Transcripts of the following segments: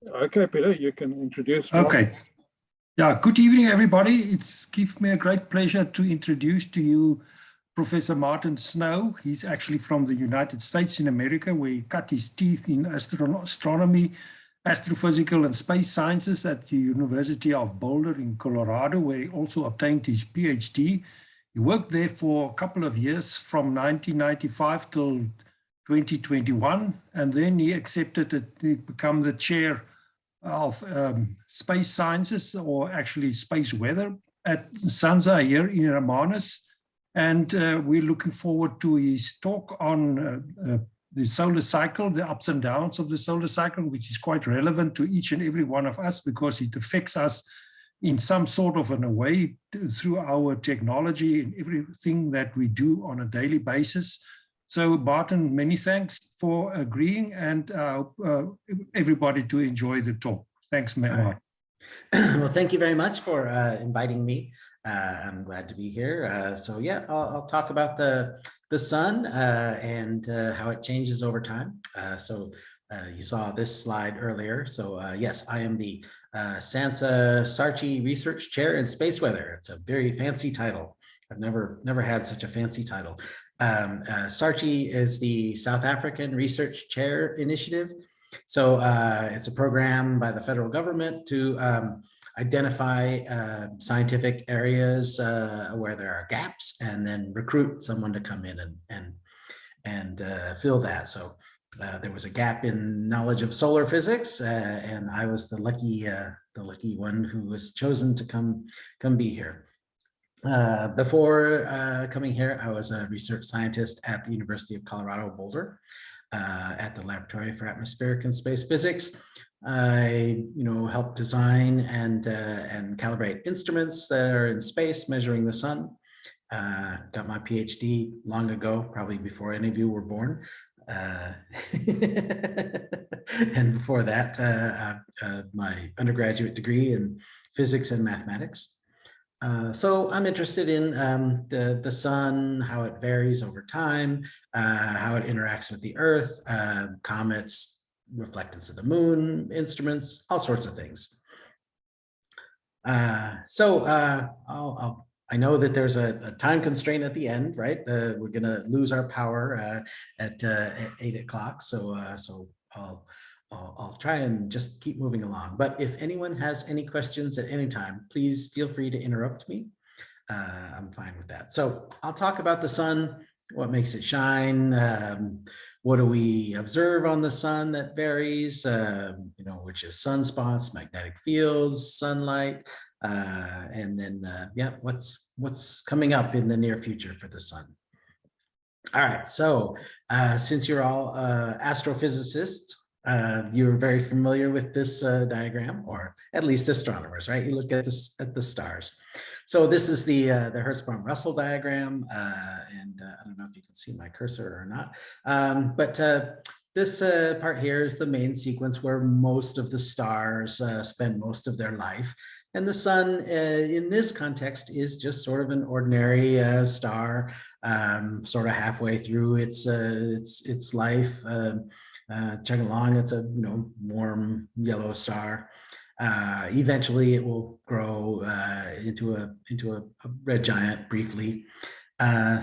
Okay, Peter, you can introduce. Okay. Yeah, good evening, everybody. It gives me a great pleasure to introduce to you Professor Martin Snow. He's actually from the United States in America, where he cut his teeth in astronomy, astrophysical and space sciences at the University of Boulder in Colorado, where he also obtained his PhD. He worked there for a couple of years from 1995 till 2021, and then he accepted to become the chair of space sciences, or actually space weather, at SANSA here in Hermanus. And we're looking forward to his talk on the solar cycle, the ups and downs of the solar cycle, which is quite relevant to each and every one of us because it affects us in some sort of a way through our technology and everything that we do on a daily basis. So Martin, many thanks for agreeing, and everybody to enjoy the talk. Thanks, Martin. Well, thank you very much for inviting me. I'm glad to be here. So yeah, I'll talk about the sun and how it changes over time. So you saw this slide earlier. So yes, I am the SANSA SARChI Research Chair in Space Weather. It's a very fancy title. I've never had such a fancy title. SARChI is the South African Research Chair Initiative. So it's a program by the federal government to identify scientific areas where there are gaps, and then recruit someone to come in and fill that. So there was a gap in knowledge of solar physics, and I was the lucky one who was chosen to come be here. Before coming here, I was a research scientist at the University of Colorado Boulder at the Laboratory for Atmospheric and Space Physics. I, helped design and calibrate instruments that are in space measuring the sun. Got my PhD long ago, probably before any of you were born. And before that, my undergraduate degree in physics and mathematics. So I'm interested in the sun, how it varies over time, how it interacts with the Earth, comets, reflectance of the moon, instruments, all sorts of things. I know that there's a time constraint at the end, right? We're going to lose our power at 8 o'clock. So I'll try and just keep moving along. But if anyone has any questions at any time, please feel free to interrupt me. I'm fine with that. So I'll talk about the sun, what makes it shine, what do we observe on the sun that varies, which is sunspots, magnetic fields, sunlight, and then, what's coming up in the near future for the sun. All right, so since you're all astrophysicists, you're very familiar with this diagram, or at least astronomers, right? You look at the stars. So this is the Hertzsprung-Russell diagram, and I don't know if you can see my cursor or not, but this part here is the main sequence where most of the stars spend most of their life. And the sun, in this context, is just sort of an ordinary star, sort of halfway through its life. Chugging along, it's a warm yellow star. Eventually, it will grow into a red giant briefly.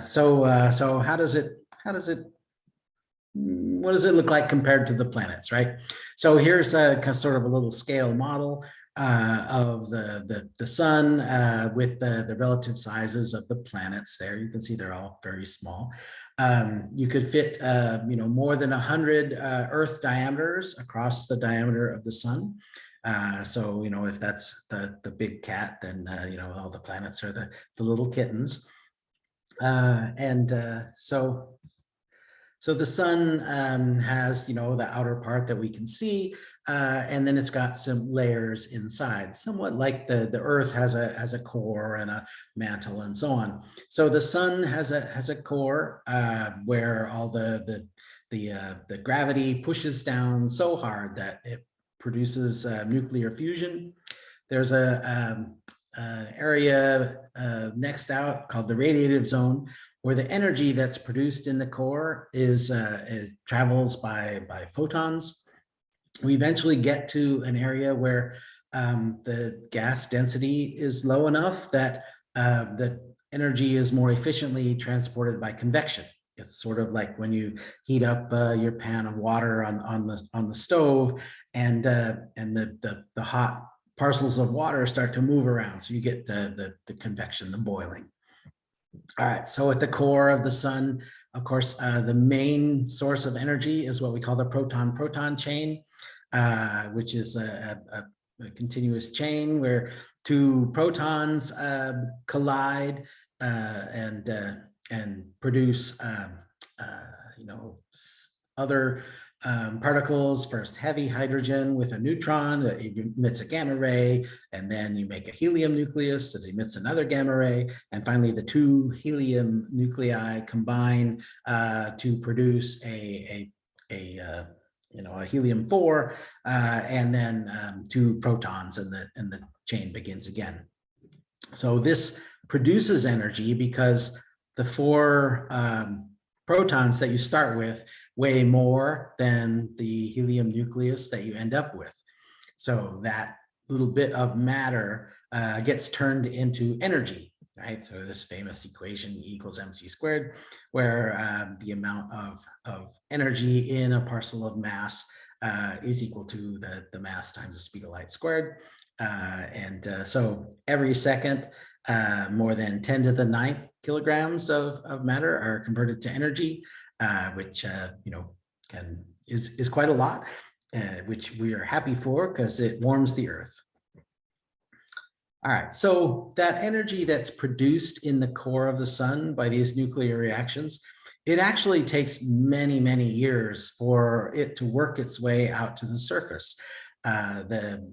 So what does it look like compared to the planets, right? So here's sort of a little scale model of the sun with the relative sizes of the planets there. You can see they're all very small. You could fit more than 100 Earth diameters across the diameter of the sun. So if that's the big cat, then all the planets are the little kittens. So the sun has the outer part that we can see, and then it's got some layers inside, somewhat like the Earth has a core and a mantle and so on. So the sun has a core where all the gravity pushes down so hard that it produces nuclear fusion. There's an area next out called the radiative zone, where the energy that's produced in the core travels by photons. we eventually get to an area where the gas density is low enough that the energy is more efficiently transported by convection. It's sort of like when you heat up your pan of water on the stove, and the hot parcels of water start to move around, so you get the convection, the boiling. All right, so at the core of the sun, of course, the main source of energy is what we call the proton-proton chain, which is a continuous chain where two protons collide and produce other particles. First heavy hydrogen with a neutron that emits a gamma ray, and then you make a helium nucleus that emits another gamma ray, and finally the two helium nuclei combine to produce a helium-4, and then two protons, and the chain begins again. So this produces energy because the four protons that you start with weigh more than the helium nucleus that you end up with. So that little bit of matter gets turned into energy, right? So this famous equation, E equals mc squared, where the amount of energy in a parcel of mass is equal to the mass times the speed of light squared. So every second, more than 10 to the 9th kilograms of matter are converted to energy, which is quite a lot, which we are happy for because it warms the Earth. All right, so that energy that's produced in the core of the sun by these nuclear reactions, it actually takes many, many years for it to work its way out to the surface. The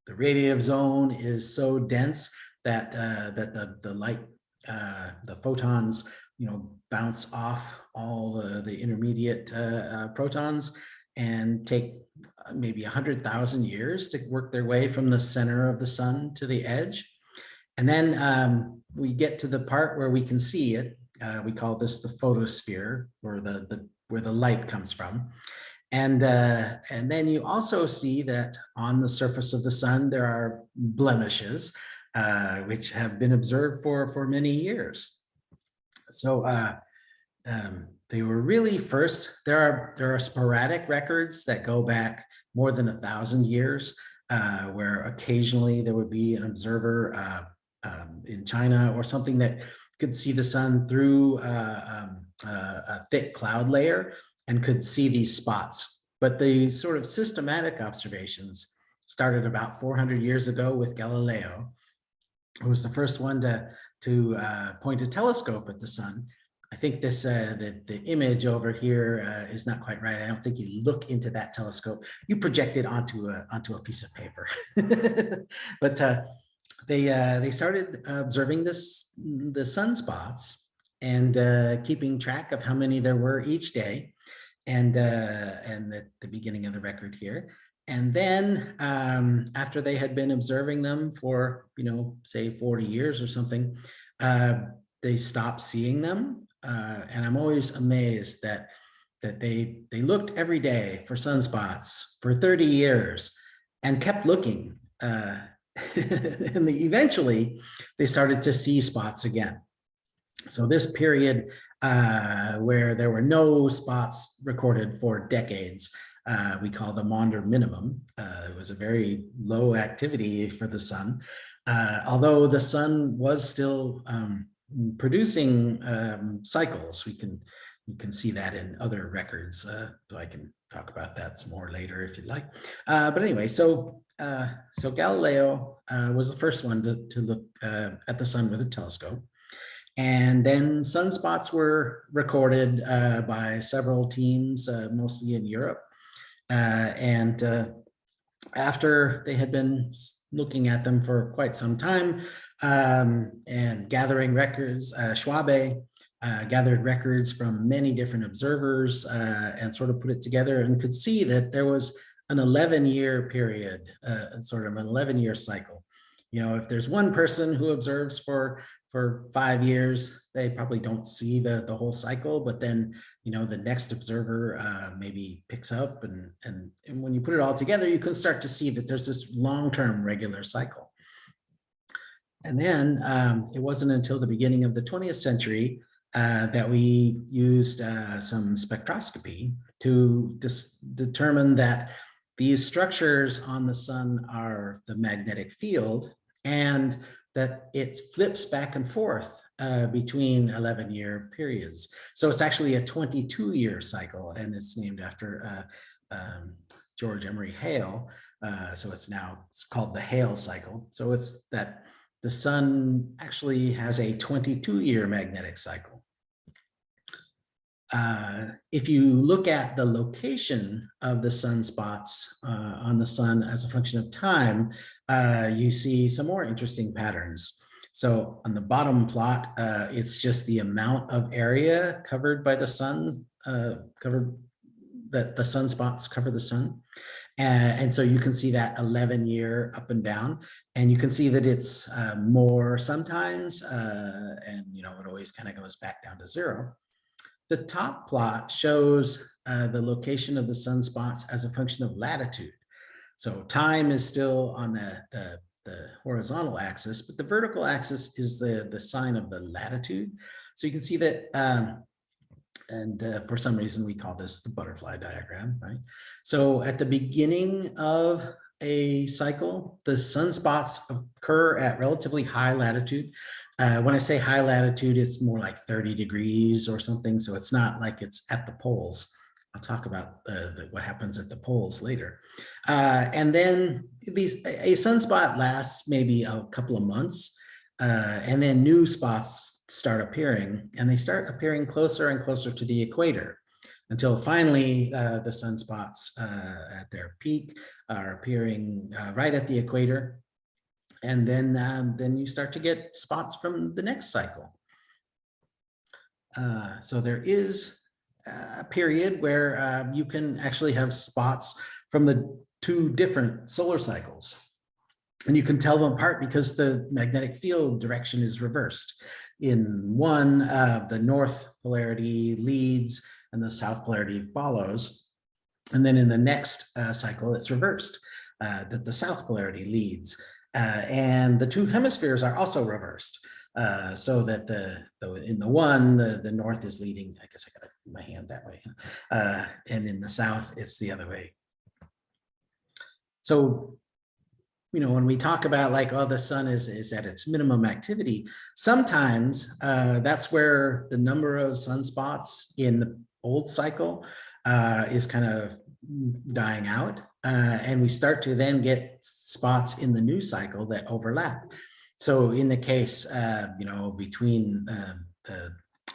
radiative zone is so dense that the light, the photons, bounce off all the intermediate protons and take maybe 100,000 years to work their way from the center of the sun to the edge. And then we get to the part where we can see it. We call this the photosphere, where the light comes from. And then you also see that on the surface of the sun, there are blemishes, which have been observed for many years. So they were really first, there are sporadic records that go back more than 1,000 years, where occasionally there would be an observer in China or something that could see the sun through a thick cloud layer and could see these spots. But the sort of systematic observations started about 400 years ago with Galileo, who was the first one to point a telescope at the sun. I think this the image over here is not quite right. I don't think you look into that telescope. You project it onto a piece of paper. But they started observing the sunspots and keeping track of how many there were each day, and at the beginning of the record here. And then after they had been observing them for, say 40 years or something, they stopped seeing them. And I'm always amazed that they looked every day for sunspots for 30 years and kept looking. And eventually they started to see spots again. So this period where there were no spots recorded for decades, we call the Maunder minimum. It was a very low activity for the sun, although the sun was still producing cycles. You can see that in other records. So I can talk about that some more later if you'd like. But anyway, so Galileo was the first one to look at the sun with a telescope. And then sunspots were recorded by several teams, mostly in Europe. And after they had been looking at them for quite some time and gathering records, Schwabe gathered records from many different observers and sort of put it together and could see that there was an 11-year period, sort of an 11-year cycle. If there's one person who observes for for 5 years, they probably don't see the whole cycle, but then, the next observer maybe picks up, and when you put it all together, you can start to see that there's this long-term regular cycle. And then it wasn't until the beginning of the 20th century that we used some spectroscopy to determine that these structures on the sun are the magnetic field, and that it flips back and forth between 11-year periods. So it's actually a 22-year cycle, and it's named after George Emery Hale. So it's called the Hale cycle. So it's that the sun actually has a 22-year magnetic cycle. If you look at the location of the sunspots on the sun as a function of time, you see some more interesting patterns. So on the bottom plot, it's just the amount of area covered by the sun, that the sunspots cover the sun. And so you can see that 11-year up and down, and you can see that it's more sometimes, and it always kind of goes back down to 0. The top plot shows the location of the sunspots as a function of latitude. So time is still on the horizontal axis, but the vertical axis is the sign of the latitude. So you can see that, for some reason we call this the butterfly diagram, right? So at the beginning of a cycle, the sunspots occur at relatively high latitude. When I say high latitude, it's more like 30 degrees or something. So it's not like it's at the poles. I'll talk about what happens at the poles later. And then a sunspot lasts maybe a couple of months, and then new spots start appearing, and they start appearing closer and closer to the equator, until finally the sunspots at their peak are appearing right at the equator. And then you start to get spots from the next cycle. So there is a period where you can actually have spots from the 2 different solar cycles. And you can tell them apart because the magnetic field direction is reversed. In one, the north polarity leads and the south polarity follows. And then in the next cycle, it's reversed, that the south polarity leads. And the 2 hemispheres are also reversed, so that in the one, the north is leading. I guess I got my hand that way. And in the south, it's the other way. So, when we talk about like, oh, the sun is at its minimum activity, sometimes that's where the number of sunspots in the old cycle is kind of dying out. And we start to then get spots in the new cycle that overlap. So in the case, between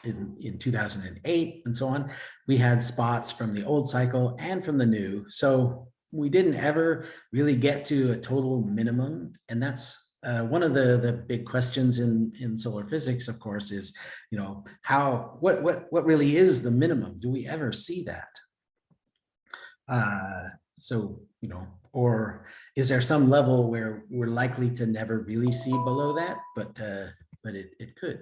in 2008 and so on, we had spots from the old cycle and from the new. So we didn't ever really get to a total minimum. And that's one of the big questions in solar physics, of course, is, what really is the minimum? Do we ever see that? So, or is there some level where we're likely to never really see below that, but it could.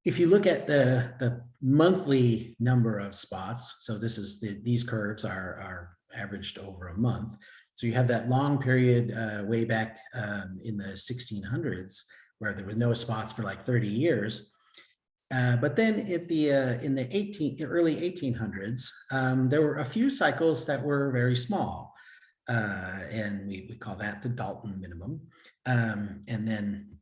If you look at the monthly number of spots, so this is these curves are averaged over a month. So you have that long period way back in the 1600s where there was no spots for like 30 years. But then in the early 1800s, there were a few cycles that were very small, and we call that the Dalton minimum. And then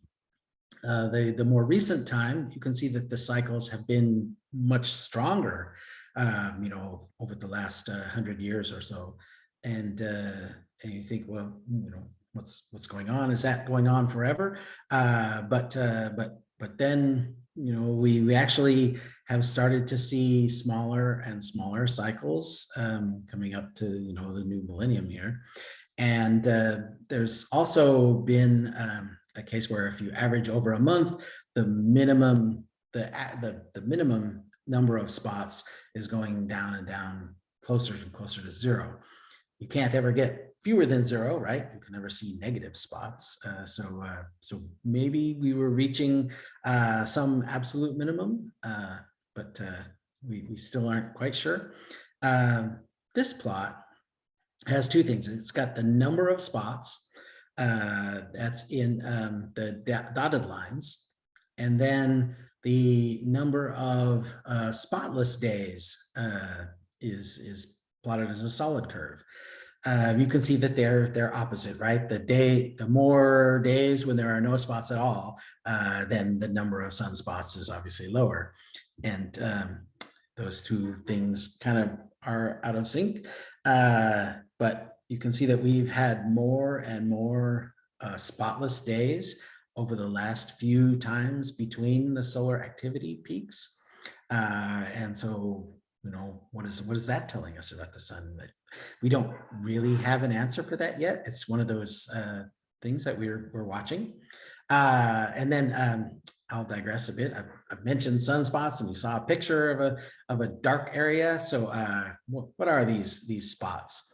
the more recent time, you can see that the cycles have been much stronger, over the last 100 years or so. And you think, well, what's going on? Is that going on forever? But then, we actually have started to see smaller and smaller cycles coming up to, the new millennium here. And there's also been a case where if you average over a month, the minimum number of spots is going down and down closer and closer to 0. you can't ever get fewer than 0, right? You can never see negative spots. So maybe we were reaching some absolute minimum, but we still aren't quite sure. This plot has two things. It's got the number of spots that's in the dotted lines, and then the number of spotless days is plotted as a solid curve. You can see that they're opposite, right? The more days when there are no spots at all, then the number of sunspots is obviously lower. And those two things kind of are out of sync. But you can see that we've had more and more spotless days over the last few times between the solar activity peaks. And so, you know, what is that telling us about the sun? That we don't really have an answer for that yet. It's one of those things that we're watching. And then I'll digress a bit. I've mentioned sunspots, and you saw a picture of a dark area. So what are these spots?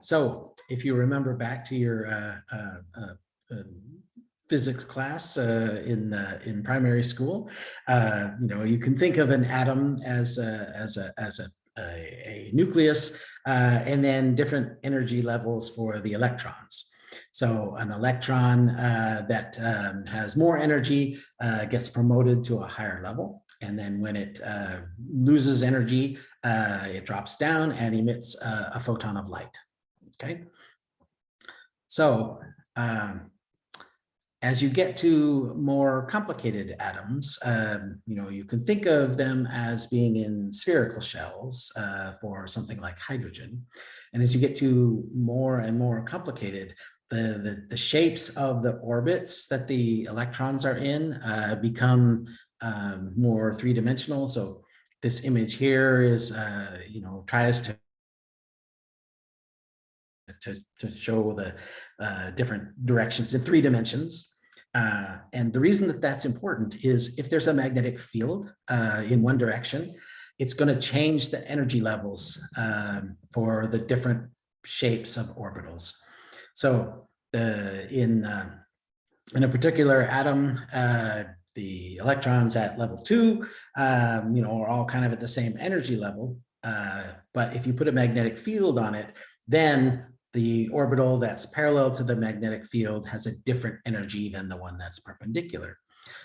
So if you remember back to your physics class in primary school, you know, you can think of an atom as a nucleus, and then different energy levels for the electrons. So an electron that has more energy gets promoted to a higher level. And then when it loses energy, it drops down and emits a photon of light. Okay. So as you get to more complicated atoms, you know, you can think of them as being in spherical shells for something like hydrogen. And as you get to more and more complicated, the shapes of the orbits that the electrons are in become more three-dimensional. So this image here is, you know, tries to show the different directions in 3 dimensions. And the reason that that's important is if there's a magnetic field in one direction, it's going to change the energy levels for the different shapes of orbitals. So in a particular atom, the electrons at level 2, you know, are all kind of at the same energy level. But if you put a magnetic field on it, then the orbital that's parallel to the magnetic field has a different energy than the one that's perpendicular.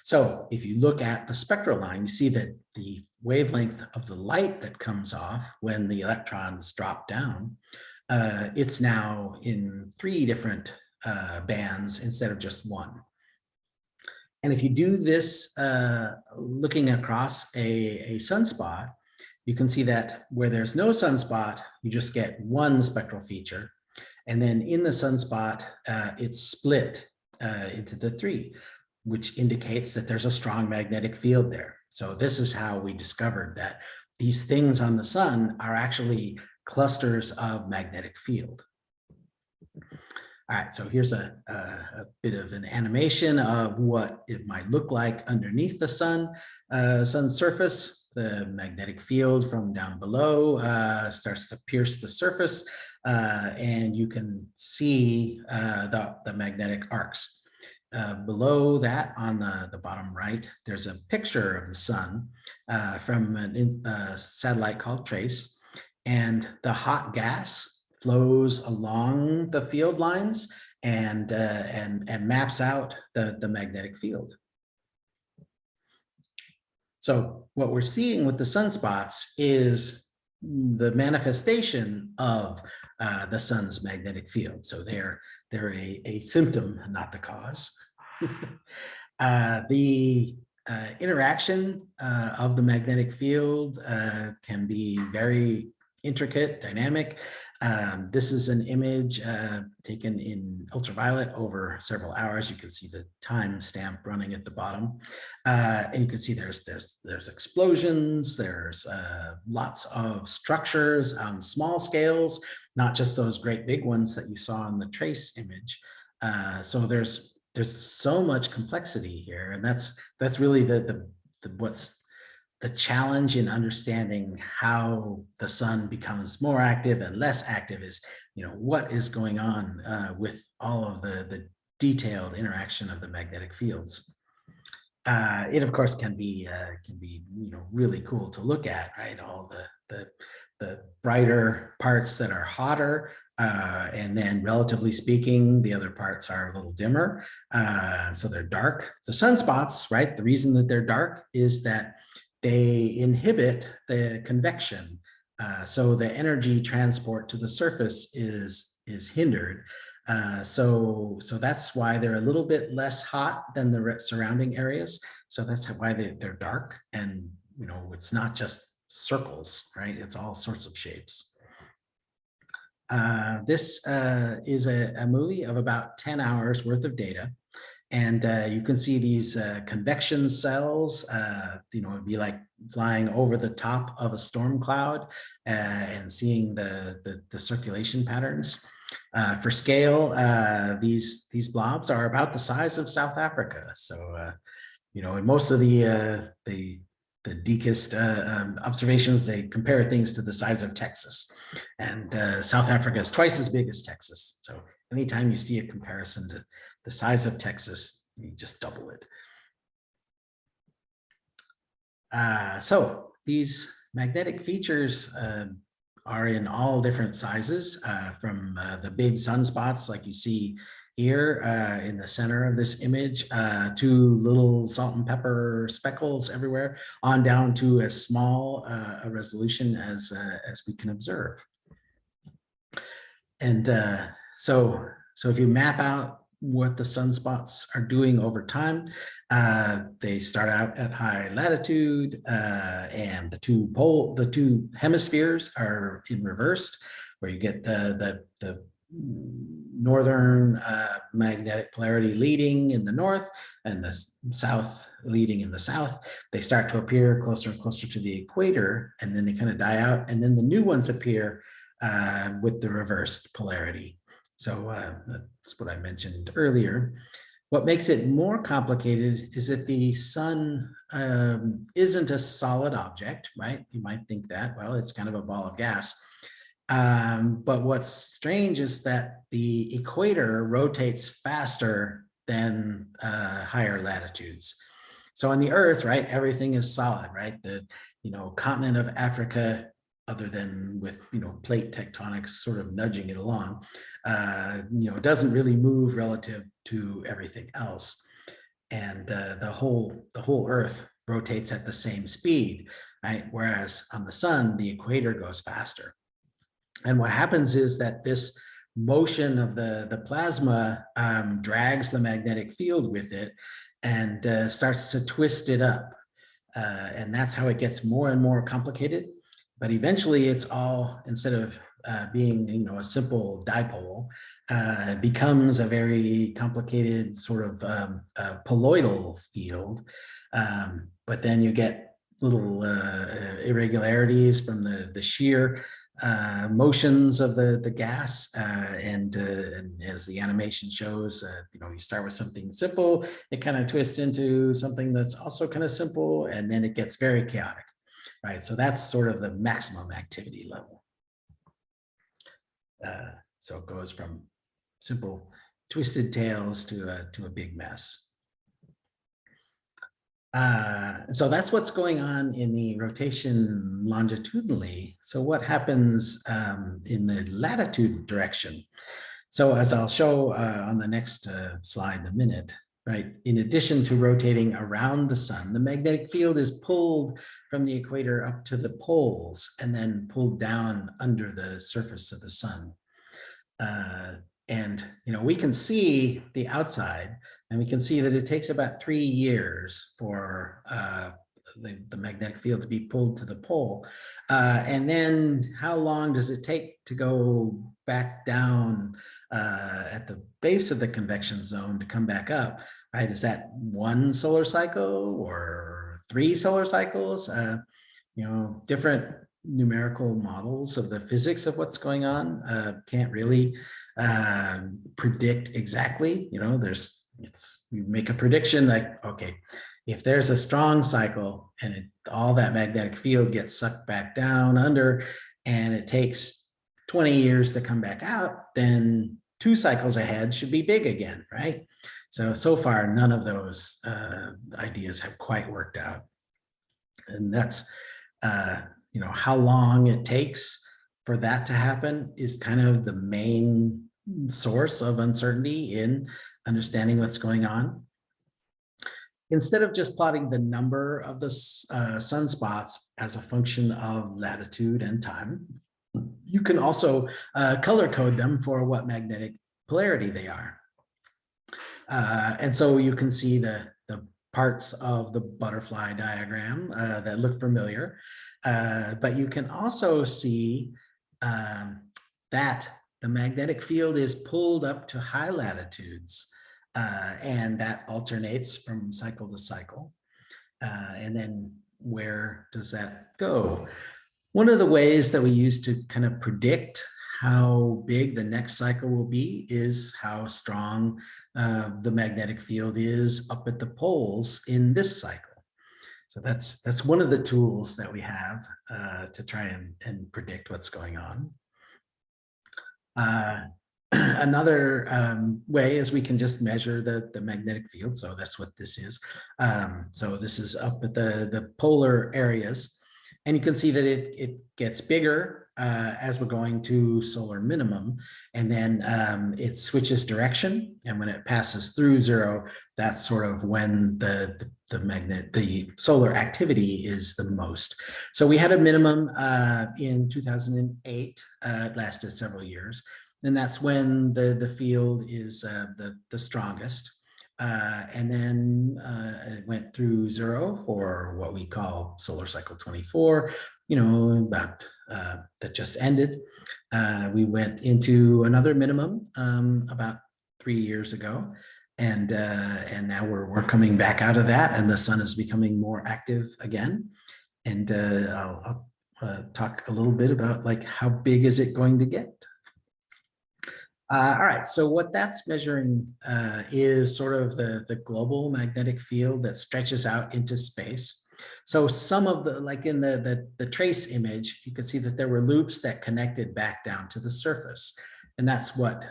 So if you look at the spectral line, you see that the wavelength of the light that comes off when the electrons drop down, it's now in 3 different bands instead of just 1. And if you do this looking across a sunspot, you can see that where there's no sunspot, you just get 1 spectral feature. And then in the sunspot, it's split into the 3, which indicates that there's a strong magnetic field there. So this is how we discovered that these things on the sun are actually clusters of magnetic field. All right, so here's a bit of an animation of what it might look like underneath the sun's surface. The magnetic field from down below starts to pierce the surface, and you can see the magnetic arcs. Below that, on the bottom right, there's a picture of the sun from a satellite called TRACE, and the hot gas flows along the field lines and maps out the magnetic field. So what we're seeing with the sunspots is the manifestation of the sun's magnetic field. So they're a symptom, not the cause. The interaction of the magnetic field can be very intricate, dynamic. This is an image taken in ultraviolet over several hours. You can see the time stamp running at the bottom, and you can see there's explosions. There's lots of structures on small scales, not just those great big ones that you saw in the TRACE image. So there's so much complexity here, and that's really what's the challenge in understanding how the sun becomes more active and less active is, what is going on with all of the detailed interaction of the magnetic fields. It of course can be really cool to look at, right? All the brighter parts that are hotter, and then relatively speaking, the other parts are a little dimmer, so they're dark. The sunspots, right? The reason that they're dark is that they inhibit the convection, so the energy transport to the surface is hindered. So that's why they're a little bit less hot than the surrounding areas. So that's why they're dark, and it's not just circles, right? It's all sorts of shapes. This is a movie of about 10 hours worth of data. And you can see these convection cells, it'd be like flying over the top of a storm cloud and seeing the circulation patterns. For scale, these blobs are about the size of South Africa. So, in most of the deepest observations, they compare things to the size of Texas. And South Africa is twice as big as Texas. So anytime you see a comparison to the size of Texas, you just double it. So these magnetic features are in all different sizes, from the big sunspots like you see here in the center of this image, to little salt and pepper speckles everywhere, on down to as small a resolution as we can observe. And so if you map out what the sunspots are doing over time, they start out at high latitude, and the two hemispheres are in reversed, where you get the northern magnetic polarity leading in the north and the south leading in the south. They start to appear closer and closer to the equator, and then they kind of die out, and then the new ones appear with the reversed polarity. So that's what I mentioned earlier. What makes it more complicated is that the sun isn't a solid object, right? You might think that, well, it's kind of a ball of gas. But what's strange is that the equator rotates faster than higher latitudes. So on the Earth, right, everything is solid, right? The continent of Africa, other than with plate tectonics sort of nudging it along, doesn't really move relative to everything else. And the whole Earth rotates at the same speed, right? Whereas on the sun, the equator goes faster. And what happens is that this motion of the plasma drags the magnetic field with it and starts to twist it up. And that's how it gets more and more complicated. But eventually it's all, instead of being a simple dipole, becomes a very complicated sort of poloidal field. But then you get little irregularities from the shear motions of the gas, and as the animation shows, you start with something simple, it kind of twists into something that's also kind of simple, and then it gets very chaotic, right? So that's sort of the maximum activity level. So it goes from simple twisted tails to a big mess. So that's what's going on in the rotation longitudinally. So what happens in the latitude direction? So as I'll show on the next slide in a minute, right? In addition to rotating around the sun, the magnetic field is pulled from the equator up to the poles and then pulled down under the surface of the sun. And we can see the outside, and we can see that it takes about 3 years for the magnetic field to be pulled to the pole. And then how long does it take to go back down at the base of the convection zone to come back up, right? Is that 1 solar cycle or 3 solar cycles? Different numerical models of the physics of what's going on can't really predict exactly. You make a prediction like, okay, If there's a strong cycle and all that magnetic field gets sucked back down under, and it takes 20 years to come back out, then 2 cycles ahead should be big again, right? So far, none of those ideas have quite worked out. And that's, how long it takes for that to happen is kind of the main source of uncertainty in understanding what's going on. Instead of just plotting the number of the sunspots as a function of latitude and time, you can also color code them for what magnetic polarity they are. And so you can see the parts of the butterfly diagram that look familiar, but you can also see that the magnetic field is pulled up to high latitudes, and that alternates from cycle to cycle. And then where does that go? One of the ways that we use to kind of predict how big the next cycle will be is how strong the magnetic field is up at the poles in this cycle. So that's one of the tools that we have to try and predict what's going on. Another way is we can just measure the magnetic field. So that's what this is. So this is up at the polar areas. And you can see that it gets bigger as we're going to solar minimum, and then it switches direction. And when it passes through 0, that's sort of when the solar activity is the most. So we had a minimum in 2008. It lasted several years, and that's when the field is the strongest. And then it went through 0 for what we call solar cycle 24, about that just ended. We went into another minimum about 3 years ago, and now we're coming back out of that, and the sun is becoming more active again. And I'll talk a little bit about like how big is it going to get. All right, so what that's measuring is sort of the global magnetic field that stretches out into space. So some of like in the trace image, you can see that there were loops that connected back down to the surface. And that's what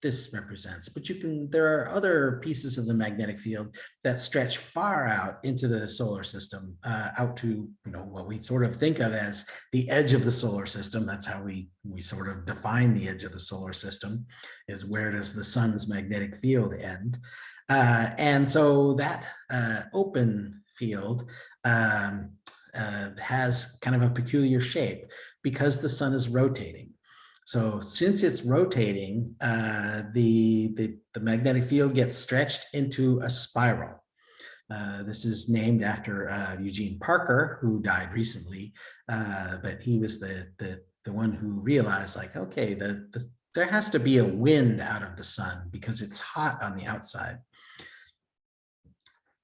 this represents. But there are other pieces of the magnetic field that stretch far out into the solar system, out to what we sort of think of as the edge of the solar system. That's how we sort of define the edge of the solar system, is where does the sun's magnetic field end. And so that open field has kind of a peculiar shape because the sun is rotating. So since it's rotating, the magnetic field gets stretched into a spiral. This is named after Eugene Parker, who died recently, but he was the one who realized, like, okay, there has to be a wind out of the sun because it's hot on the outside.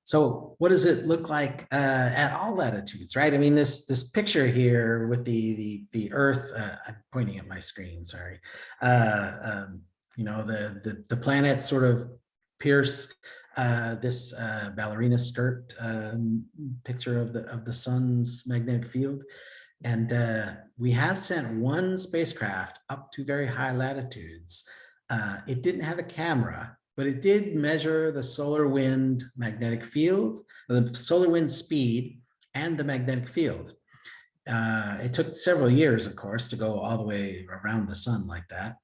So what does it look like at all latitudes, right? I mean, this picture here with the Earth, I'm pointing at my screen, sorry. The planets sort of pierce this ballerina skirt picture of the sun's magnetic field. And we have sent one spacecraft up to very high latitudes. It didn't have a camera, but it did measure the solar wind magnetic field, the solar wind speed, and the magnetic field. It took several years, of course, to go all the way around the sun like that.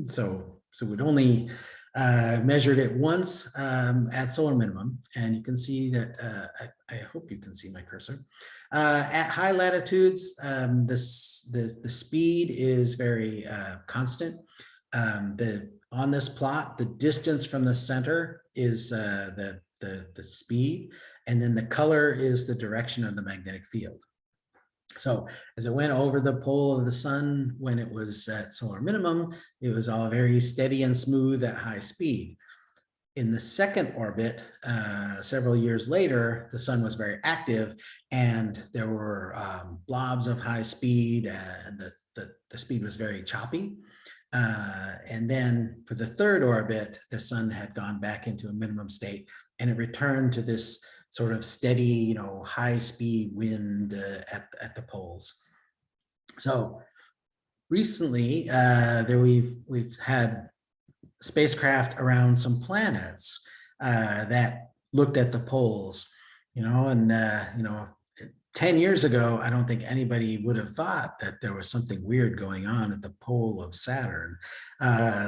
So we'd only measured it once at solar minimum, and you can see that, I hope you can see my cursor. At high latitudes, the speed is very constant. On this plot, the distance from the center is the speed, and then the color is the direction of the magnetic field. So as it went over the pole of the sun when it was at solar minimum, it was all very steady and smooth at high speed. In the second orbit, several years later, the sun was very active, and there were blobs of high speed, and the speed was very choppy. And then for the third orbit, the sun had gone back into a minimum state, and it returned to this sort of steady, high-speed wind at the poles. So recently, we've had spacecraft around some planets that looked at the poles, and 10 years ago, I don't think anybody would have thought that there was something weird going on at the pole of Saturn.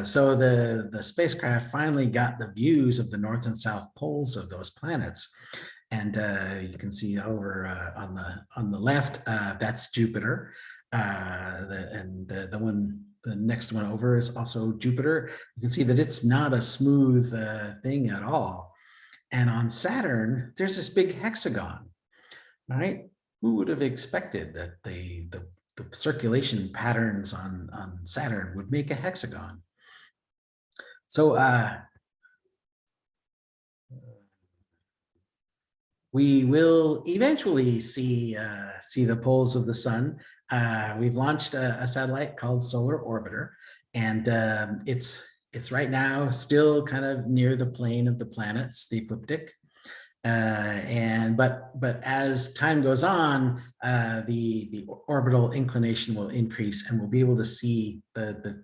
So the spacecraft finally got the views of the north and south poles of those planets. And you can see over on the left, that's Jupiter. The next one over is also Jupiter. You can see that it's not a smooth thing at all. And on Saturn, there's this big hexagon, right? Who would have expected that the circulation patterns on Saturn would make a hexagon? So we will eventually see the poles of the sun. We've launched a satellite called Solar Orbiter, and it's right now still kind of near the plane of the planets, the ecliptic. But as time goes on, the orbital inclination will increase, and we'll be able to see the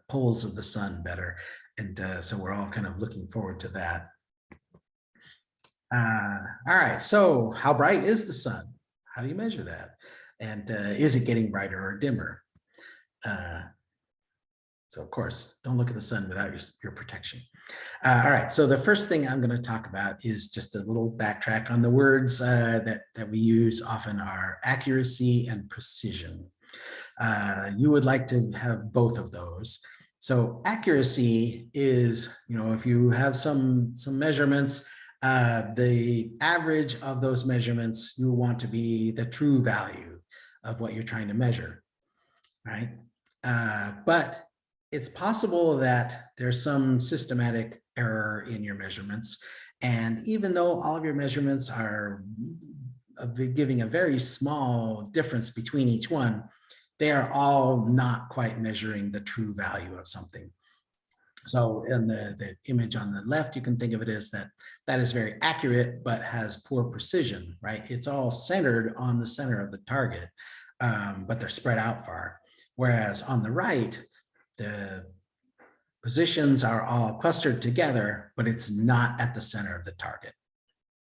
poles of the sun better. And so we're all kind of looking forward to that. All right, so how bright is the sun? How do you measure that? And is it getting brighter or dimmer? So of course, don't look at the sun without your protection. All right, so the first thing I'm going to talk about is just a little backtrack on the words that we use often are accuracy and precision. You would like to have both of those. So accuracy is, if you have some measurements, the average of those measurements, you want to be the true value of what you're trying to measure, right? But it's possible that there's some systematic error in your measurements. And even though all of your measurements are giving a very small difference between each one, they are all not quite measuring the true value of something. So in the image on the left, you can think of it as that is very accurate, but has poor precision, right? It's all centered on the center of the target, but they're spread out far. Whereas on the right, the positions are all clustered together, but it's not at the center of the target.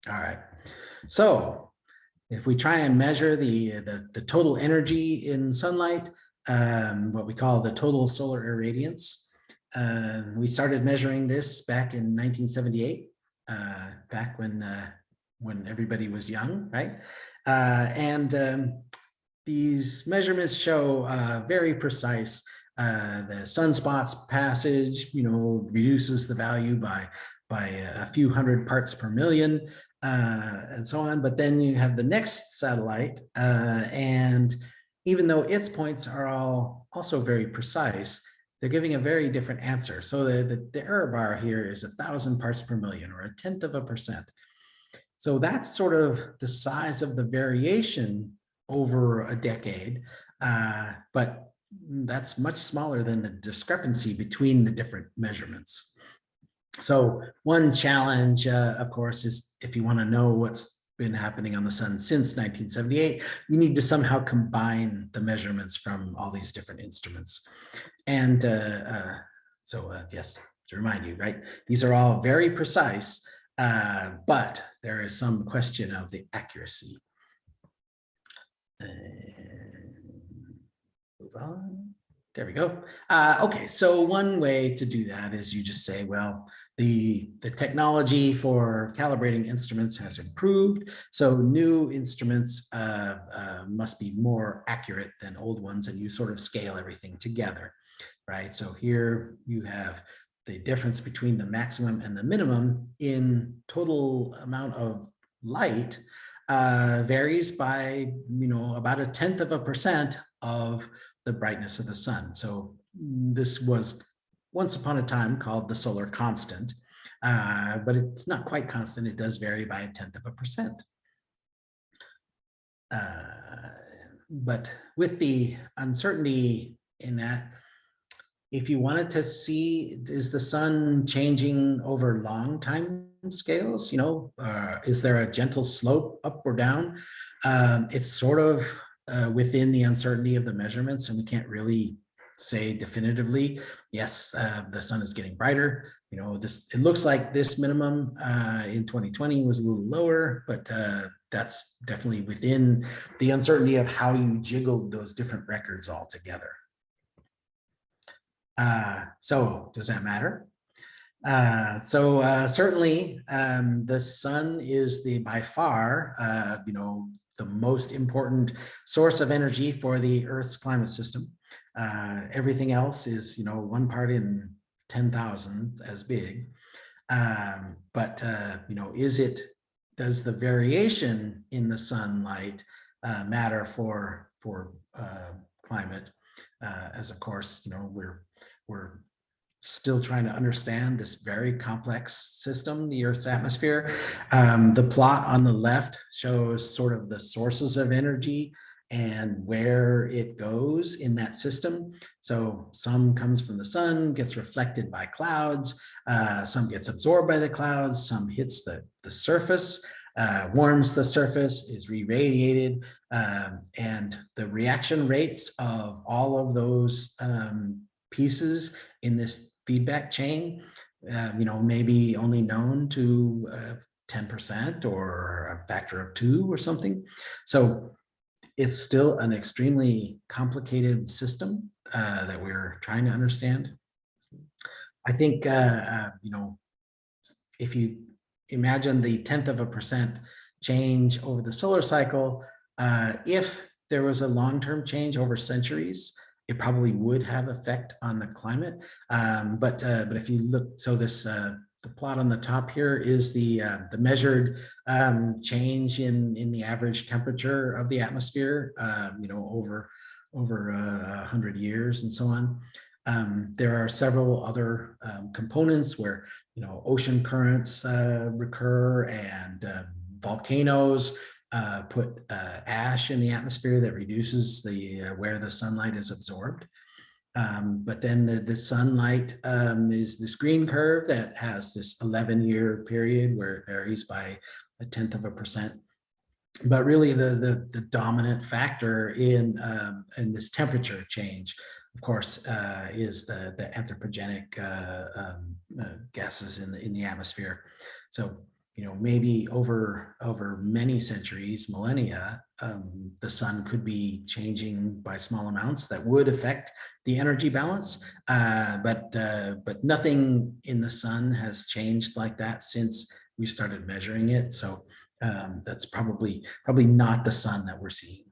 All right. So if we try and measure the total energy in sunlight, what we call the total solar irradiance, we started measuring this back in 1978, back when everybody was young, right? These measurements show very precise. The sunspot's passage, reduces the value by a few hundred parts per million, and so on. But then you have the next satellite, and even though its points are all also very precise, they're giving a very different answer. So the error bar here is 1,000 parts per million, or 0.1%. So that's sort of the size of the variation over a decade, but that's much smaller than the discrepancy between the different measurements. So one challenge, of course, is if you want to know what's been happening on the sun since 1978, you need to somehow combine the measurements from all these different instruments. And yes, to remind you, right, these are all very precise, but there is some question of the accuracy. Move on. There we go. Okay, so one way to do that is you just say, well, the technology for calibrating instruments has improved, so new instruments must be more accurate than old ones, and you sort of scale everything together, right? So here you have the difference between the maximum and the minimum in total amount of light varies by, about 0.1% of the brightness of the sun. So this was once upon a time called the solar constant, but it's not quite constant. It does vary by 0.1%. But with the uncertainty in that, if you wanted to see, is the sun changing over long time scales? You know, is there a gentle slope up or down? It's sort of within the uncertainty of the measurements, and we can't really say definitively, yes, the sun is getting brighter. You know, it looks like this minimum in 2020 was a little lower, but that's definitely within the uncertainty of how you jiggled those different records all together. So does that matter? Certainly the sun is by far, you know, the most important source of energy for the Earth's climate system. Everything else is, you know, 1 part in 10,000 as big. You know, does the variation in the sunlight matter for climate? As of course, you know, we're still trying to understand this very complex system, the Earth's atmosphere. The plot on the left shows sort of the sources of energy and where it goes in that system. So some comes from the sun, gets reflected by clouds, some gets absorbed by the clouds, some hits the surface, warms the surface, is re-radiated, and the reaction rates of all of those pieces in this feedback chain, you know, maybe only known to 10% or a factor of 2 or something. So it's still an extremely complicated system that we're trying to understand. I think, you know, if you imagine the 1/10% change over the solar cycle, if there was a long-term change over centuries, it probably would have effect on the climate. But if you look, so this the plot on the top here is the measured change in the average temperature of the atmosphere, you know, over 100 years and so on. There are several other components where, you know, ocean currents recur, and volcanoes put ash in the atmosphere that reduces the where the sunlight is absorbed. But then the sunlight is this green curve that has this 11-year period where it varies by 1/10%. But really the dominant factor in this temperature change, of course, is the anthropogenic gases in the atmosphere. So, you know, maybe over many centuries, millennia, the sun could be changing by small amounts that would affect the energy balance, but nothing in the sun has changed like that since we started measuring it. So that's probably not the sun that we're seeing.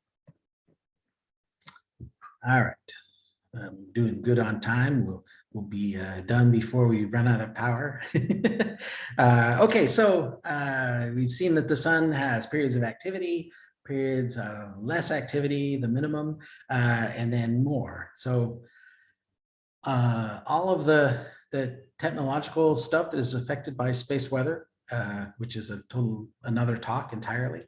All right, doing good on time. We'll be done before we run out of power. Okay, so we've seen that the sun has periods of activity, periods of less activity, the minimum, and then more. So all of the technological stuff that is affected by space weather, which is another talk entirely,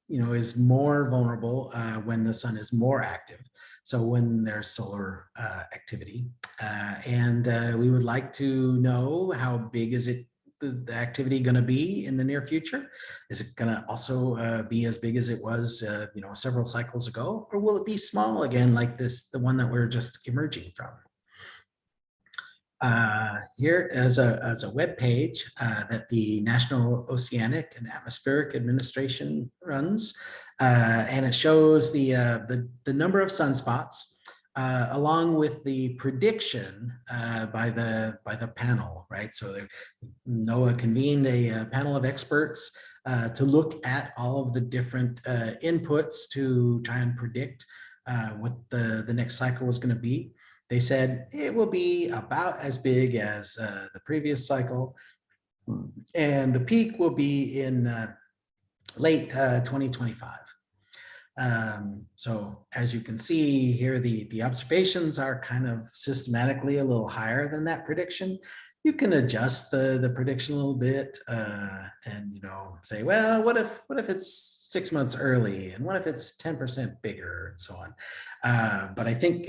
you know, is more vulnerable when the sun is more active. So when there's solar activity, and we would like to know how big is the activity going to be in the near future? Is it going to also be as big as it was, you know, several cycles ago, or will it be small again, like the one that we're just emerging from? Here is a web page that the National Oceanic and Atmospheric Administration runs, and it shows the number of sunspots along with the prediction by the panel, right? So NOAA convened a panel of experts to look at all of the different inputs to try and predict what the next cycle was going to be. They said it will be about as big as the previous cycle, and the peak will be in late 2025. So as you can see here, the observations are kind of systematically a little higher than that prediction. You can adjust the prediction a little bit and, you know, say, well, what if it's 6 months early, and what if it's 10% bigger, and so on. But I think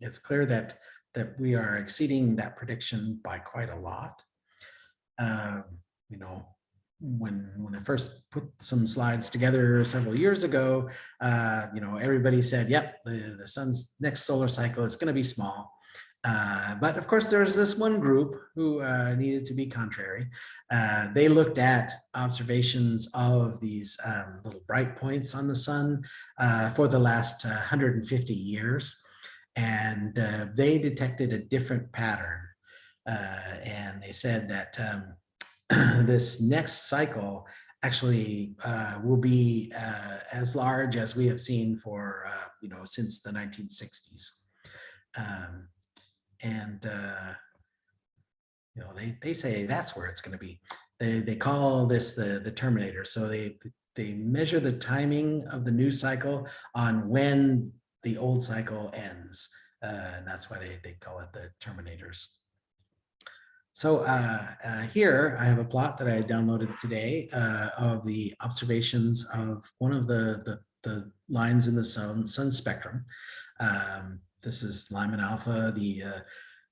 it's clear that we are exceeding that prediction by quite a lot. You know, when I first put some slides together several years ago, you know, everybody said, yep, the sun's next solar cycle is going to be small. But of course, there's this one group who needed to be contrary. They looked at observations of these little bright points on the sun for the last 150 years. And they detected a different pattern. And they said that this next cycle actually will be as large as we have seen for, you know, since the 1960s. You know, they say that's where it's going to be. They call this the terminator. So they measure the timing of the new cycle on when the old cycle ends. And that's why they call it the terminators. So here I have a plot that I downloaded today of the observations of one of the lines in the sun spectrum. This is Lyman alpha,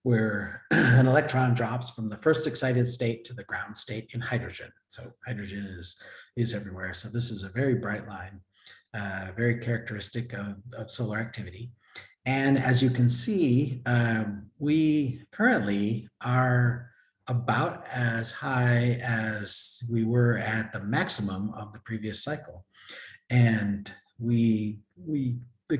where an electron drops from the first excited state to the ground state in hydrogen. So hydrogen is everywhere. So this is a very bright line, very characteristic of solar activity. And as you can see, we currently are about as high as we were at the maximum of the previous cycle. And the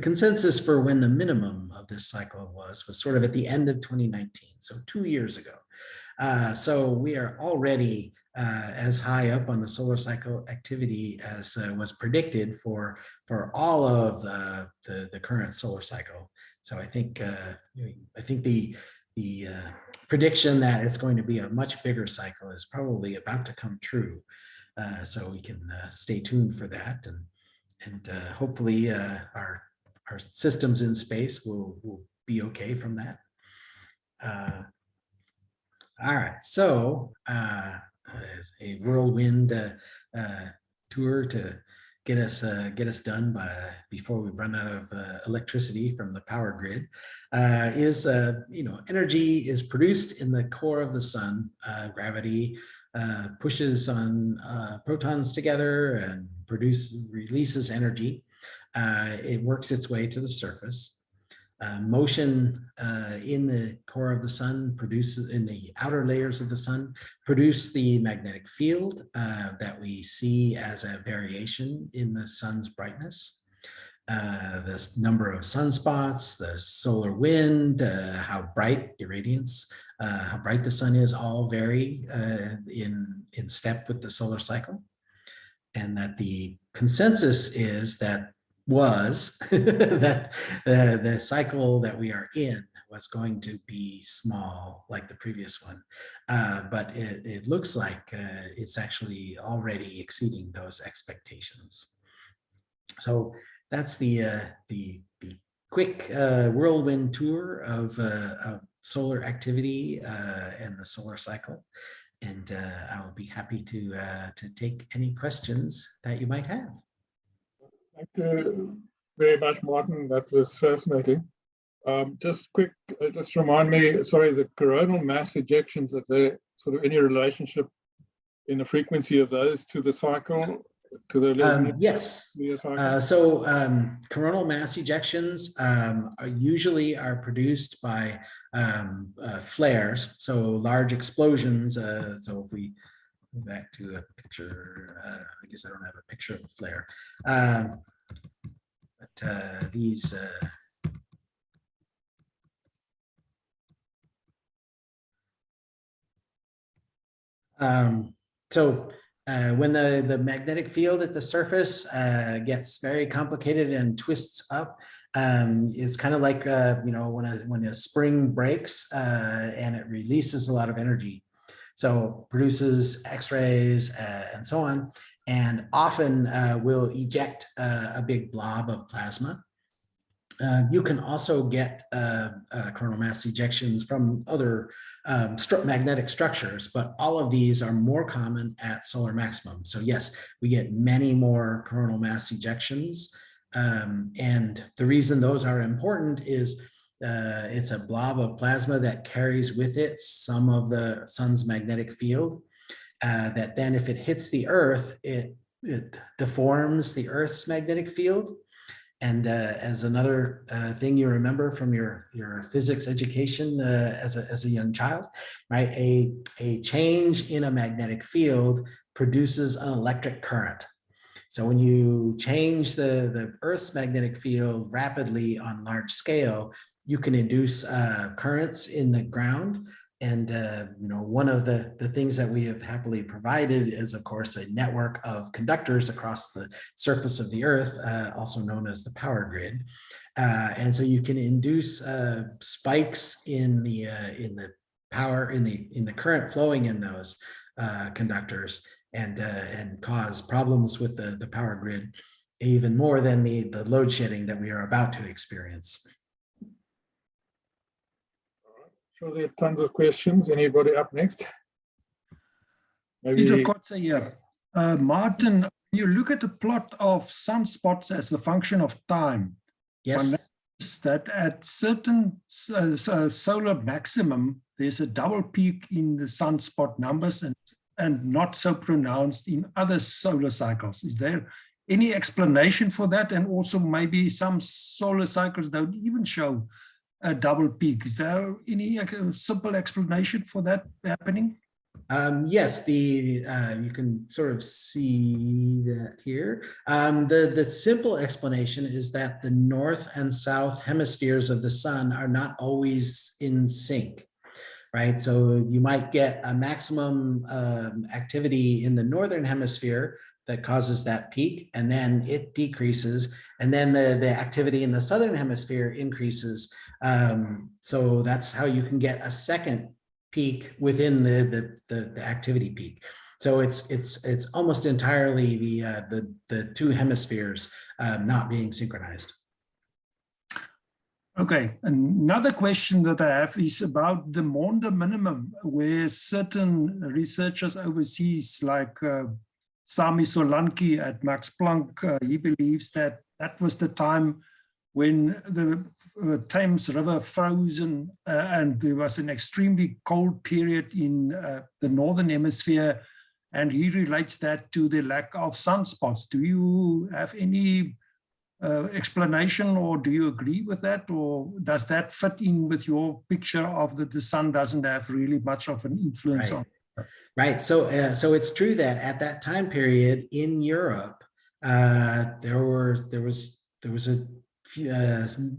consensus for when the minimum of this cycle was sort of at the end of 2019, so 2 years ago. So we are already as high up on the solar cycle activity as was predicted for all of the current solar cycle. So I think the prediction that it's going to be a much bigger cycle is probably about to come true. So we can stay tuned for that, and hopefully our systems in space will be okay from that. All right, so as a whirlwind tour to get us done before we run out of electricity from the power grid is you know, energy is produced in the core of the sun. Gravity pushes on protons together and releases energy. It works its way to the surface. Motion in the core of the sun in the outer layers of the sun produce the magnetic field that we see as a variation in the sun's brightness. The number of sunspots, the solar wind, how bright irradiance, how bright the sun is, all vary in step with the solar cycle. And that the consensus is that that the cycle that we are in was going to be small like the previous one, but it looks like it's actually already exceeding those expectations. So that's the quick whirlwind tour of solar activity and the solar cycle, and I will be happy to take any questions that you might have. Thank you very much, Martin. That was fascinating. Just remind me, sorry, the coronal mass ejections, is there sort of any relationship in the frequency of those to the cycle? Yes. Coronal mass ejections usually are produced by flares, so large explosions. So if we go back to a picture, I guess I don't have a picture of a flare, but these when the magnetic field at the surface gets very complicated and twists up, it's kind of like you know, when a spring breaks and it releases a lot of energy, so produces X-rays and so on, and often will eject a big blob of plasma. You can also get coronal mass ejections from other magnetic structures, but all of these are more common at solar maximum. So yes, we get many more coronal mass ejections. And the reason those are important is It's a blob of plasma that carries with it some of the sun's magnetic field, that then if it hits the Earth, it deforms the Earth's magnetic field. And as another thing you remember from your physics education as a young child, right? A change in a magnetic field produces an electric current. So when you change the Earth's magnetic field rapidly on large scale, you can induce currents in the ground. And one of the things that we have happily provided is, of course, a network of conductors across the surface of the Earth, also known as the power grid. And so you can induce spikes in the power in the current flowing in those conductors, and cause problems with the power grid even more than the load shedding that we are about to experience. Sure, there are tons of questions. Anybody up next? Peter Maybe Kotze here. Martin, you look at the plot of sunspots as the function of time. Yes. That at certain solar maximum, there's a double peak in the sunspot numbers and not so pronounced in other solar cycles. Is there any explanation for that? And also maybe some solar cycles don't even show a double peak. Is there any simple explanation for that happening? Yes, you can sort of see that here. The simple explanation is that the north and south hemispheres of the sun are not always in sync, right? So you might get a maximum activity in the northern hemisphere that causes that peak, and then it decreases, and then the activity in the southern hemisphere increases. So that's how you can get a second peak within the activity peak. So it's almost entirely the two hemispheres not being synchronized. Okay, another question that I have is about the Maunder minimum, where certain researchers overseas, like Sami Solanki at Max Planck, he believes that that was the time when the Thames River frozen and there was an extremely cold period in the northern hemisphere, and he relates that to the lack of sunspots. Do you have any explanation, or do you agree with that, or does that fit in with your picture of that the sun doesn't have really much of an influence on? Right. So it's true that at that time period in Europe, there was a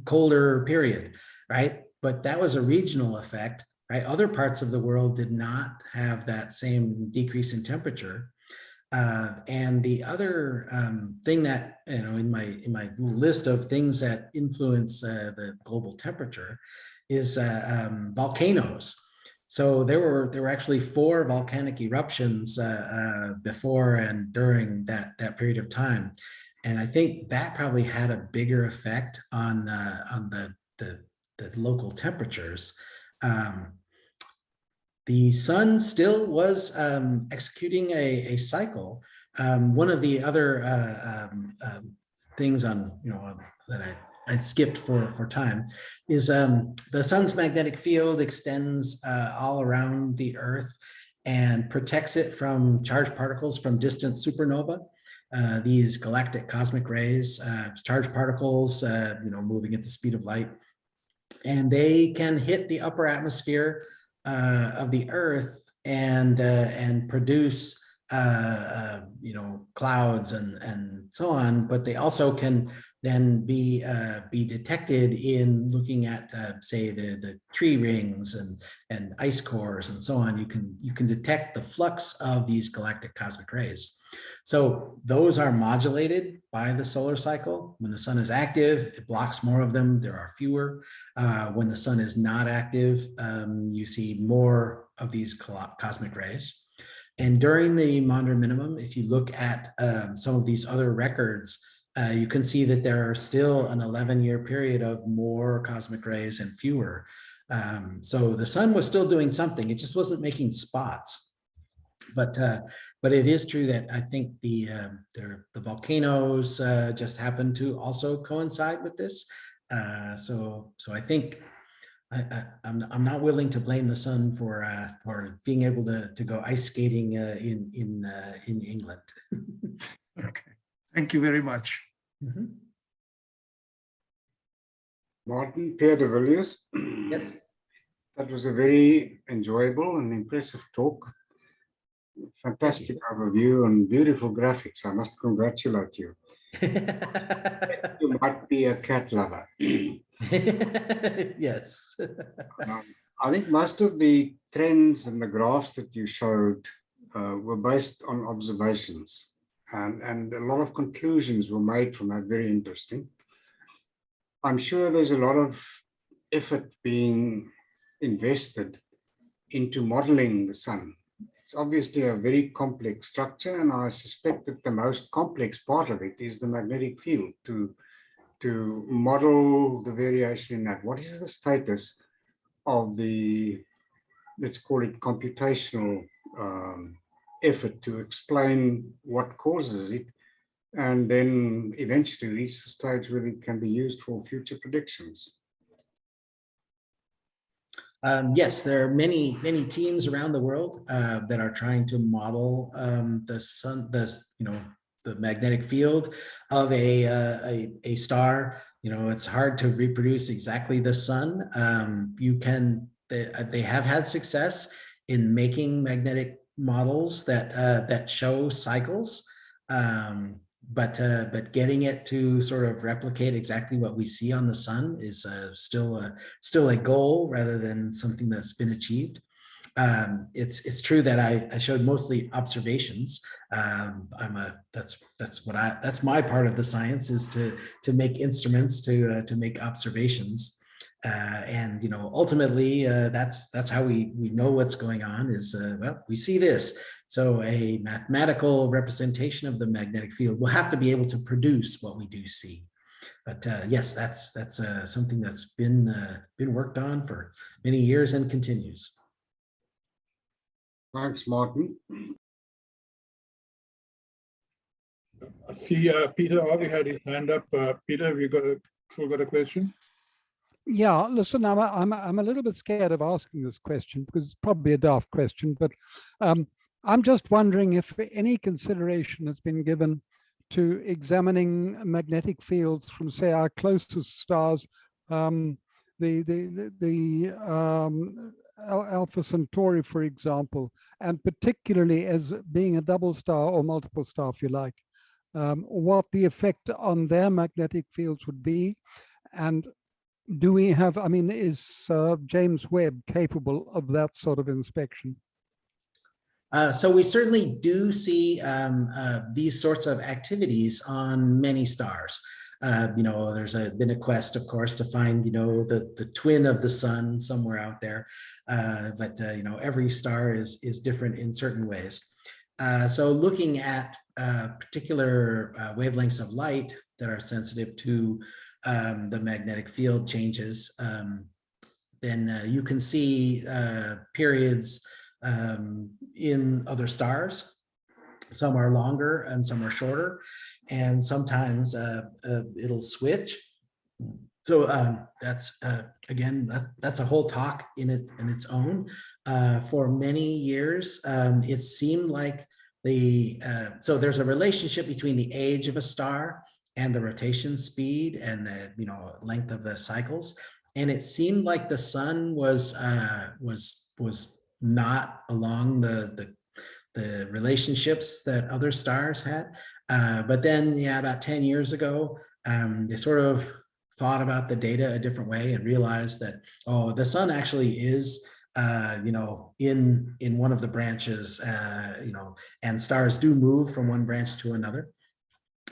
colder period, right? But that was a regional effect, right? Other parts of the world did not have that same decrease in temperature. And the other thing that, in my list of things that influence the global temperature is volcanoes. So there were actually 4 volcanic eruptions before and during that period of time. And I think that probably had a bigger effect on the local temperatures. The sun still was executing a cycle. One of the other things that I skipped for time is the sun's magnetic field extends all around the Earth and protects it from charged particles from distant supernova. These galactic cosmic rays, charged particles, moving at the speed of light, and they can hit the upper atmosphere of the Earth and produce clouds and so on, but they also can then be detected in looking at say the tree rings and ice cores and so on. You can detect the flux of these galactic cosmic rays. So those are modulated by the solar cycle. When the sun is active, it blocks more of them. There are fewer. When the sun is not active, you see more of these cosmic rays. And during the Maunder minimum, if you look at some of these other records, you can see that there are still an 11-year period of more cosmic rays and fewer. So the sun was still doing something. It just wasn't making spots. But it is true that I think the volcanoes just happen to also coincide with this. So I think I'm not willing to blame the sun for being able to go ice skating in England. Okay, thank you very much. Mhm. Martin, Pierre de Villiers. Yes. That was a very enjoyable and impressive talk. Fantastic overview and beautiful graphics. I must congratulate you. You might be a cat lover. Yes. I think most of the trends and the graphs that you showed were based on observations, and a lot of conclusions were made from that. Very interesting. I'm sure there's a lot of effort being invested into modeling the sun. It's obviously a very complex structure, and I suspect that the most complex part of it is the magnetic field, to model the variation in that. What is the status of the, let's call it computational effort to explain what causes it, and then eventually reach the stage where it can be used for future predictions? Yes, there are many teams around the world that are trying to model the sun, the magnetic field of a star. It's hard to reproduce exactly the sun. They have had success in making magnetic models that show cycles. But getting it to sort of replicate exactly what we see on the sun is still a goal rather than something that's been achieved. It's true that I showed mostly observations. That's my part of the science, is to make instruments to make observations. And ultimately that's how we know what's going on, is well, we see this. So a mathematical representation of the magnetic field will have to be able to produce what we do see. But yes, that's something that's been worked on for many years and continues. Thanks, Martin. I see Peter Harvey had his hand up. Peter, have you still got a question? Yeah, listen, I'm a little bit scared of asking this question because it's probably a daft question, but I'm just wondering if any consideration has been given to examining magnetic fields from, say, our closest stars, the Alpha Centauri, for example, and particularly as being a double star or multiple star, if you like, what the effect on their magnetic fields would be. And do we have, is James Webb capable of that sort of inspection? So we certainly do see these sorts of activities on many stars. There's been a quest, of course, to find, the twin of the sun somewhere out there. But every star is different in certain ways. So looking at particular wavelengths of light that are sensitive to the magnetic field changes, then you can see periods in other stars. Some are longer and some are shorter, and sometimes it'll switch. So that's again, that's a whole talk in its own. For many years, it seemed like so there's a relationship between the age of a star and the rotation speed and the length of the cycles, and it seemed like the sun was not along the relationships that other stars had. But then, about 10 years ago, they sort of thought about the data a different way and realized that, oh, the sun actually is in one of the branches, and stars do move from one branch to another.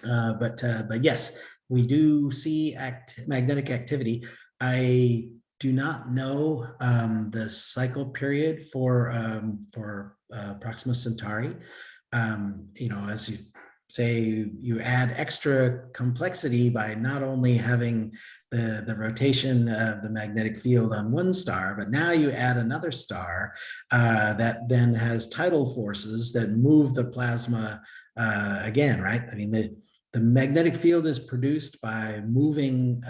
But yes, we do see magnetic activity. I do not know the cycle period for Proxima Centauri. As you say, you add extra complexity by not only having the rotation of the magnetic field on one star, but now you add another star that then has tidal forces that move the plasma again, right? the magnetic field is produced by moving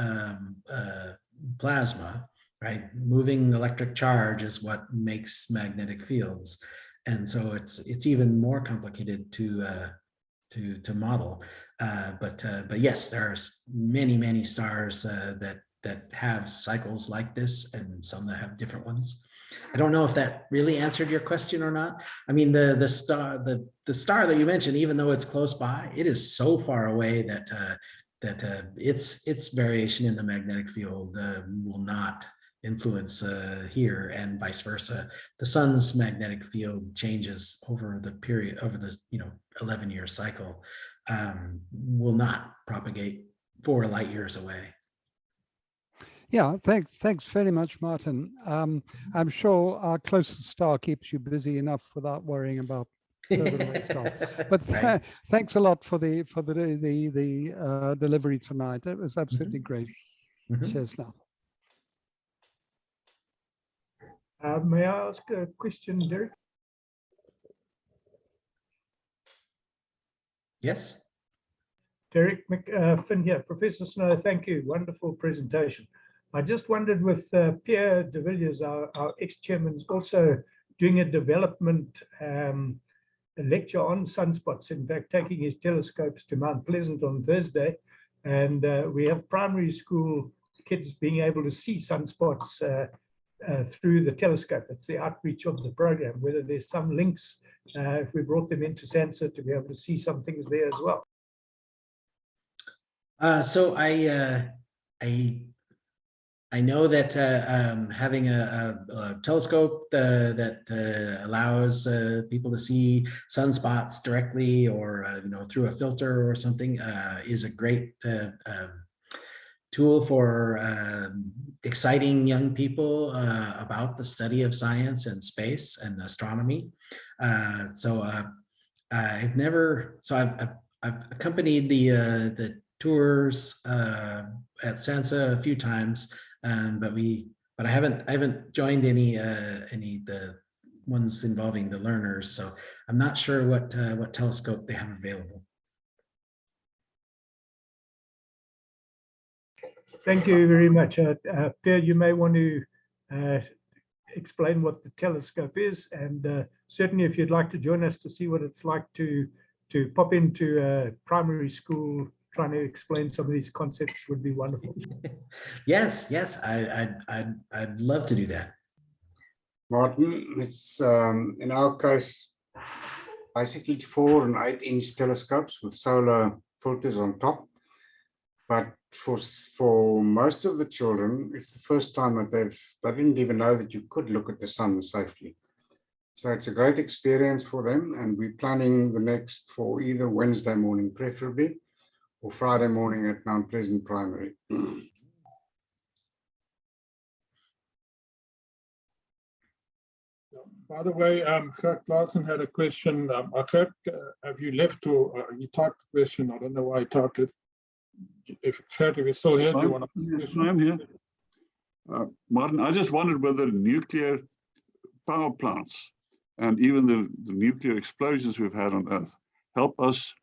plasma, right? Moving electric charge is what makes magnetic fields. And so it's even more complicated to model. But yes, there's many stars that have cycles like this, and some that have different ones. I don't know if that really answered your question or not. I mean, the star that you mentioned, even though it's close by, it is so far away that its variation in the magnetic field will not influence here, and vice versa. The sun's magnetic field changes over the period, over the 11-year cycle, will not propagate 4 light years away. Yeah, thanks very much, Martin. I'm sure our closest star keeps you busy enough without worrying about further away stars. But Right. thanks a lot for the delivery tonight. It was absolutely great. Cheers now. May I ask a question, Derek? Yes. Derek Finn here. Professor Snow, thank you. Wonderful presentation. I just wondered, with Pierre de Villiers, our ex-chairman, is also doing a development a lecture on sunspots, in fact, taking his telescopes to Mount Pleasant on Thursday. And we have primary school kids being able to see sunspots through the telescope. It's the outreach of the program, whether there's some links, if we brought them into SANSA, to be able to see some things there as well. So I know that having a telescope that allows people to see sunspots directly, or through a filter or something, is a great tool for exciting young people about the study of science and space and astronomy. I've accompanied the tours at SANSA a few times. But I haven't joined any the ones involving the learners, so I'm not sure what telescope they have available. Thank you very much. Pierre, you may want to explain what the telescope is, and certainly if you'd like to join us to see what it's like to pop into a primary school trying to explain some of these concepts would be wonderful. Yes, I'd love to do that. Martin, it's in our case basically 4 and 8-inch telescopes with solar filters on top. But for most of the children, it's the first time that they didn't even know that you could look at the sun safely. So it's a great experience for them, and we're planning the next for either Wednesday morning preferably, or Friday morning at Mount Pleasant Primary. By the way, Kurt Larson had a question. Kurt, have you left, or you typed the question? I don't know why he typed it. Kurt, if you're still here, do you want to? Yes, I'm here. Martin, I just wondered whether nuclear power plants and even the nuclear explosions we've had on Earth help us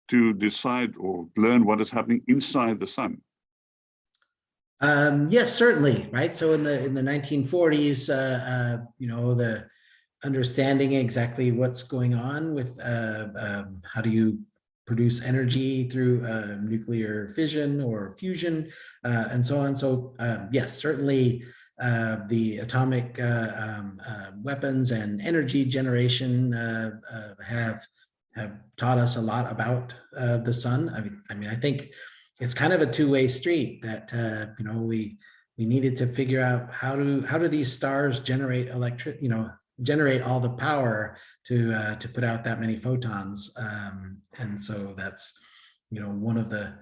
to decide or learn what is happening inside the sun. Yes, certainly, right? So in the 1940s, the understanding exactly what's going on with how do you produce energy through nuclear fission or fusion, and so on. So yes, certainly the atomic weapons and energy generation have taught us a lot about the sun. I mean, I think it's kind of a two-way street that we needed to figure out how do these stars generate generate all the power to put out that many photons, and so that's one of the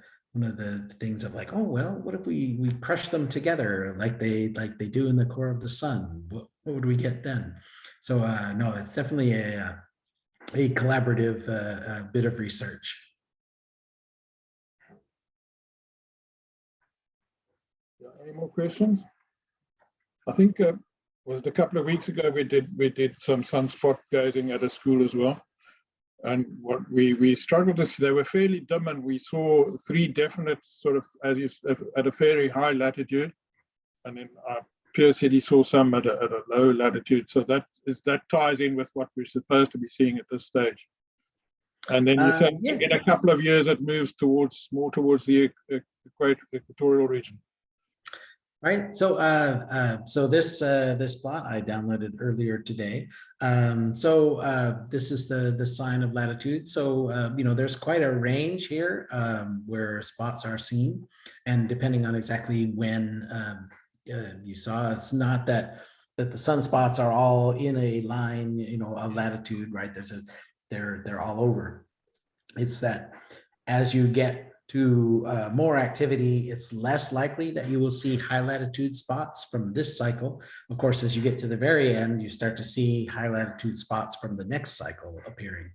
things of like, oh well, what if we crush them together like they do in the core of the sun? What would we get then? So no, it's definitely a collaborative bit of research. Any more questions? I think was it a couple of weeks ago we did some sunspot gazing at a school as well. And what we struggled to see, they were fairly dim, and we saw 3 definite sort of, as you at a very high latitude, and then Pierre said he saw some at a low latitude. So that ties in with what we're supposed to be seeing at this stage. And then you said in a couple of years it moves more towards the equatorial region. Right. So this plot I downloaded earlier today. This is the sign of latitude. So there's quite a range here where spots are seen, and depending on exactly when you saw, it's not that the sunspots are all in a line, of latitude, right? They're all over. It's that as you get to more activity, it's less likely that you will see high latitude spots from this cycle. Of course, as you get to the very end, you start to see high latitude spots from the next cycle appearing.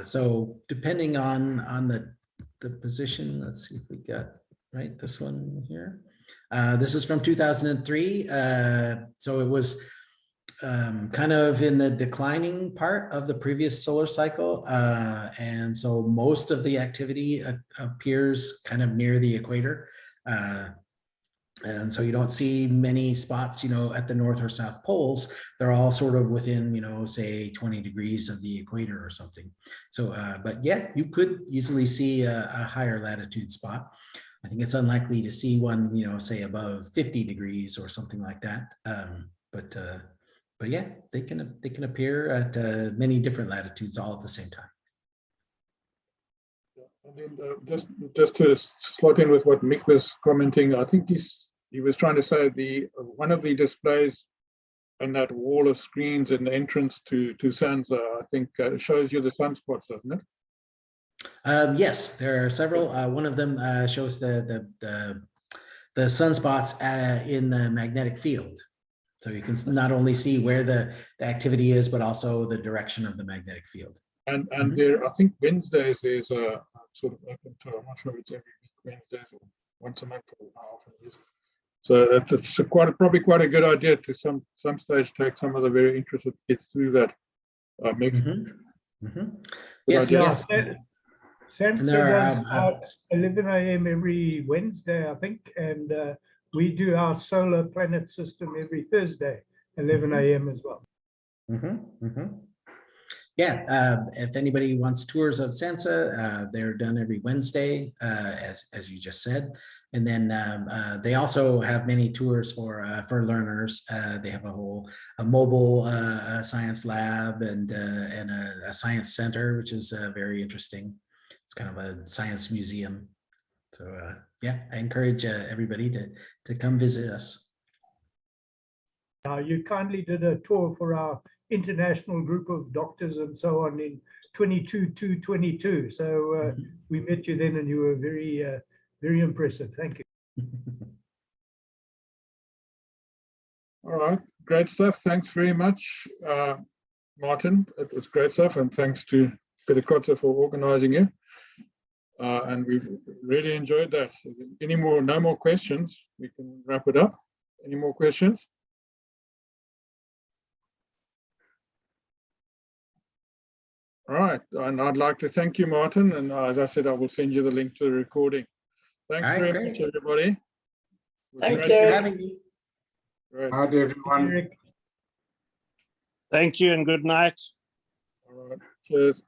So depending on the position, let's see if we got right this one here. This is from 2003. So it was kind of in the declining part of the previous solar cycle. And so most of the activity appears kind of near the equator. And so you don't see many spots, at the north or south poles. They're all sort of within, say 20 degrees of the equator or something. So, but yeah, you could easily see a higher latitude spot. I think it's unlikely to see one, say above 50 degrees or something like that. But yeah, they can appear at many different latitudes all at the same time. And then just to slot in with what Mick was commenting, I think he was trying to say one of the displays in that wall of screens in the entrance to SANSA, I think shows you the sunspots, doesn't it? Yes, there are several. One of them shows the sunspots in the magnetic field. So you can not only see where the activity is, but also the direction of the magnetic field. And there, I think Wednesdays there's a sort of open to, I'm not sure if it's every week, Wednesdays or once a month or how often it is. So it's probably quite a good idea to some stage take some of the very interested kids through that. Yes, yes. SANSA does 11 a.m. every Wednesday, I think, and we do our solar planet system every Thursday, 11 a.m. as well. Yeah, if anybody wants tours of SANSA, they're done every Wednesday, as you just said. And then they also have many tours for learners. They have a mobile science lab and a science center, which is very interesting. It's kind of a science museum. So yeah, I encourage everybody to come visit us. You kindly did a tour for our international group of doctors and so on in 22-22. So we met you then, and you were very, very impressive. Thank you. All right, great stuff. Thanks very much, Martin. It was great stuff, and thanks to Betelgeuse for organizing it. And we've really enjoyed that. No more questions, we can wrap it up. Any more questions? All right, and I'd like to thank you, Martin. And as I said, I will send you the link to the recording. Thanks very much, everybody. Thanks, Derek. Great. Hi, everyone. Thank you and good night. All right, cheers.